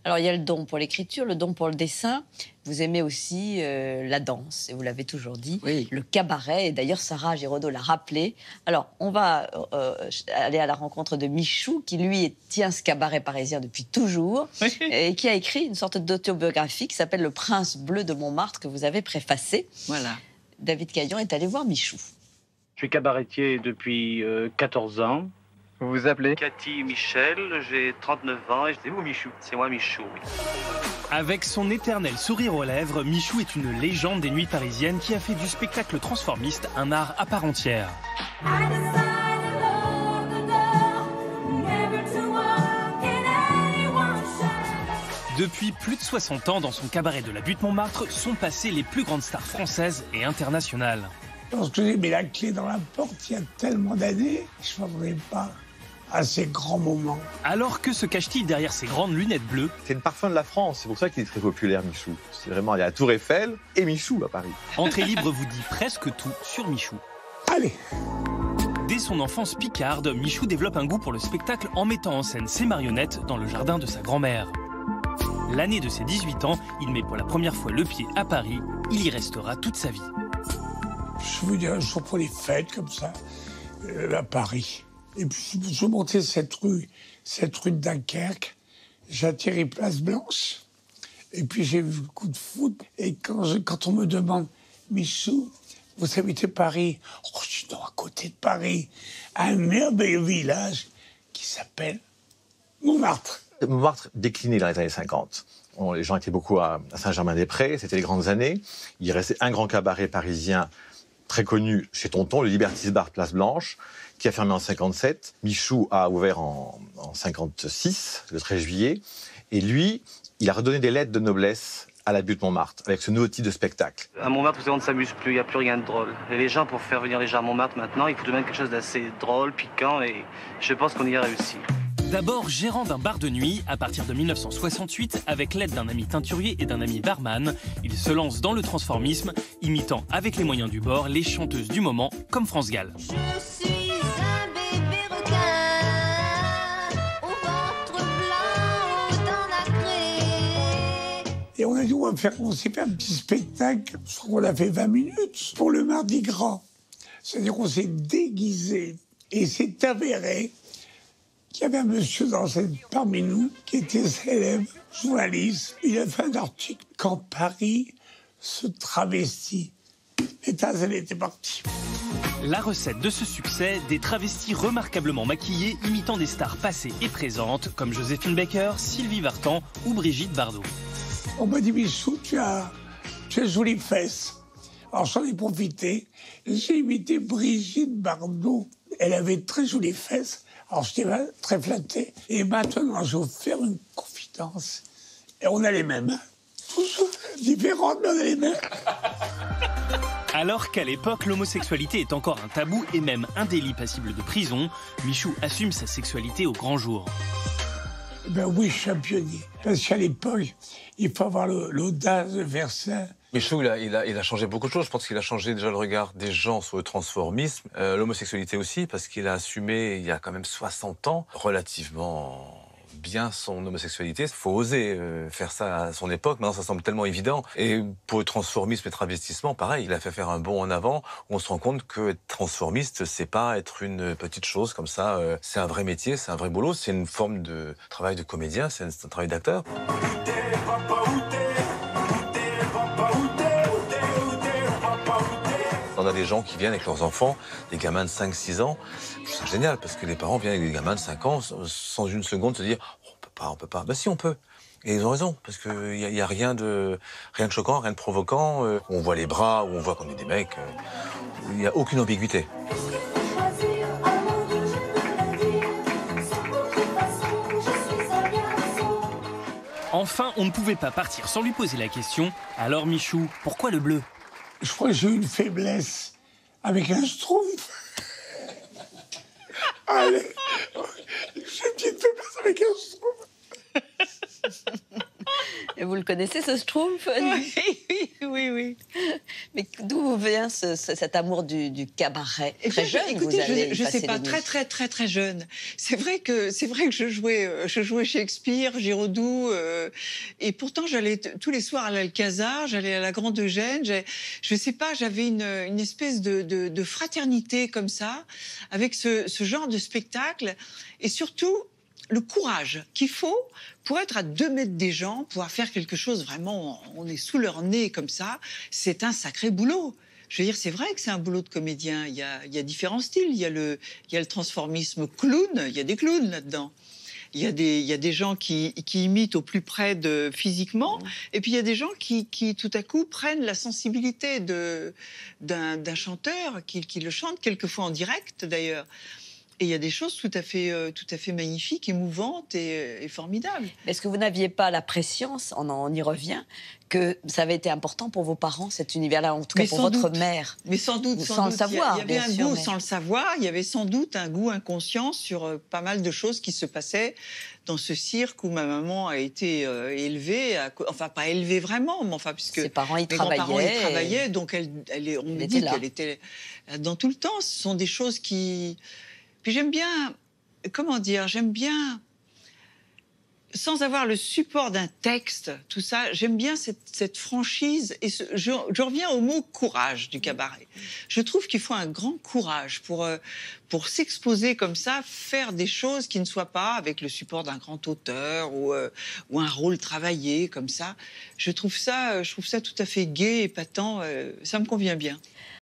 Alors, il y a le don pour l'écriture, le don pour le dessin. Vous aimez aussi la danse, et vous l'avez toujours dit, Oui. le cabaret. Et d'ailleurs, Sarah Giraudot l'a rappelé. Alors, on va aller à la rencontre de Michou, qui, lui, tient ce cabaret parisien depuis toujours, et qui a écrit une sorte d'autobiographie qui s'appelle « Le Prince bleu de Montmartre », que vous avez préfacé. Voilà. David Caillon est allé voir Michou. Je suis cabaretier depuis 14 ans. Vous vous appelez? Cathy Michel, j'ai 39 ans et c'est vous Michou. C'est moi Michou, oui. Avec son éternel sourire aux lèvres, Michou est une légende des nuits parisiennes qui a fait du spectacle transformiste un art à part entière. Depuis plus de 60 ans, dans son cabaret de la Butte Montmartre, sont passées les plus grandes stars françaises et internationales. Lorsque j'ai mis la clé dans la porte il y a tellement d'années, je ne m'attendais pas à ces grands moments. Alors que se cache-t-il derrière ces grandes lunettes bleues? C'est le parfum de la France, c'est pour ça qu'il est très populaire, Michou. C'est vraiment, il y a la Tour Eiffel et Michou à Paris. Entrée libre vous dit presque tout sur Michou. Allez! Dès son enfance picarde, Michou développe un goût pour le spectacle en mettant en scène ses marionnettes dans le jardin de sa grand-mère. L'année de ses 18 ans, il met pour la première fois le pied à Paris. Il y restera toute sa vie. Je suis venu un jour pour les fêtes, comme ça, à Paris. Et puis, je montais cette rue de Dunkerque. J'atterris Place Blanche. Et puis, j'ai vu le coup de foot. Et quand on me demande, Michou, vous habitez Paris? Oh, je suis non, à côté de Paris. Un merveilleux village qui s'appelle Montmartre. Montmartre déclinait dans les années 50. Les gens étaient beaucoup à Saint-Germain-des-Prés, c'était les grandes années. Il restait un grand cabaret parisien très connu chez Tonton, le Liberty's Bar Place Blanche, qui a fermé en 57. Michou a ouvert en 56, le 13 juillet. Et lui, il a redonné des lettres de noblesse à la Butte Montmartre, avec ce nouveau type de spectacle. À Montmartre, on ne s'amuse plus, il n'y a plus rien de drôle. Et les gens, pour faire venir les gens à Montmartre maintenant, il faut tout de même quelque chose d'assez drôle, piquant, et je pense qu'on y a réussi. D'abord gérant d'un bar de nuit, à partir de 1968, avec l'aide d'un ami teinturier et d'un ami barman, il se lance dans le transformisme, imitant avec les moyens du bord les chanteuses du moment, comme France Gall. Je suis un bébé requin, au ventre blanc, aux dents nacrées. Et on a dit, on s'est fait un petit spectacle. Je crois qu'on a fait 20 minutes pour le Mardi Gras. C'est-à-dire qu'on s'est déguisé. Et c'est avéré qu'il y avait un monsieur parmi nous qui était célèbre, journaliste. Il a fait un article quand Paris se travestit. Elle était partie. La recette de ce succès, des travestis remarquablement maquillés imitant des stars passées et présentes comme Joséphine Baker, Sylvie Vartan ou Brigitte Bardot. On m'a dit, Michou, tu as jolies fesses. Alors j'en ai profité. J'ai imité Brigitte Bardot. Elle avait très jolies fesses. Alors j'étais très flatté. Et maintenant, je vais vous faire une confidence. Et on a les mêmes. Tous différentes, mais on a les mêmes. Alors qu'à l'époque, l'homosexualité est encore un tabou et même un délit passible de prison, Michou assume sa sexualité au grand jour. Ben oui, je suis un pionnier. Parce qu'à l'époque, il faut avoir l'audace de faire ça. Michou, il a changé beaucoup de choses. Je pense qu'il a changé déjà le regard des gens sur le transformisme, l'homosexualité aussi, parce qu'il a assumé, il y a quand même 60 ans, relativement bien son homosexualité. Il faut oser faire ça à son époque. Maintenant, ça semble tellement évident. Et pour le transformisme et le travestissement, pareil, il a fait faire un bond en avant où on se rend compte que être transformiste, c'est pas être une petite chose comme ça. C'est un vrai métier, c'est un vrai boulot, c'est une forme de travail de comédien, c'est un travail d'acteur. On a des gens qui viennent avec leurs enfants, des gamins de 5-6 ans. C'est génial parce que les parents viennent avec des gamins de 5 ans sans une seconde se dire oh, on peut pas. Ben si, on peut. Et ils ont raison parce qu'il y a rien de choquant, rien de provoquant. On voit les bras ou on voit qu'on est des mecs. Il n'y a aucune ambiguïté. Enfin, on ne pouvait pas partir sans lui poser la question. Alors Michou, pourquoi le bleu? Je crois que j'ai eu une faiblesse avec un schtroumpf. Allez, j'ai une petite faiblesse avec un schtroumpf. Et vous le connaissez, ce schtroumpf? Oui, oui. Oui, oui. Mais d'où vient cet amour du cabaret? Très jeune, écoutez, vous allez je passer sais pas, des nuits. très jeune. C'est vrai que je jouais Shakespeare, Giraudoux, et pourtant j'allais tous les soirs à l'Alcazar, j'allais à la Grande Eugène. Je sais pas, j'avais une espèce de fraternité comme ça, avec ce genre de spectacle, et surtout le courage qu'il faut pour être à 2 mètres des gens, pouvoir faire quelque chose vraiment, on est sous leur nez comme ça, c'est un sacré boulot. Je veux dire, c'est vrai que c'est un boulot de comédien. Il y a différents styles. Il y a le transformisme clown, il y a des clowns là-dedans. Il y a des gens qui imitent au plus près physiquement, et puis il y a des gens qui tout à coup prennent la sensibilité d'un chanteur, qui le chante quelquefois en direct d'ailleurs. Et il y a des choses tout à fait magnifiques, émouvantes et formidables. Est-ce que vous n'aviez pas la pression, on y revient, que ça avait été important pour vos parents, cet univers-là, en tout cas Mais pour sans votre doute. mère? Mais sans doute. Sans le savoir, Il y avait bien un sûr, goût, mais- sans le savoir, il y avait sans doute un goût inconscient sur pas mal de choses qui se passaient dans ce cirque où ma maman a été élevée, enfin pas élevée vraiment, mais enfin puisque Ses parents y mes grands-parents travaillaient. y travaillaient, donc on me était dit là. qu'elle était dans tout le temps. Ce sont des choses qui... Puis j'aime bien, comment dire, j'aime bien, sans avoir le support d'un texte, tout ça, j'aime bien cette franchise. Et je reviens au mot courage du cabaret. Je trouve qu'il faut un grand courage pour s'exposer comme ça, faire des choses qui ne soient pas avec le support d'un grand auteur ou un rôle travaillé comme ça. Je trouve ça tout à fait gai, épatant. Ça me convient bien.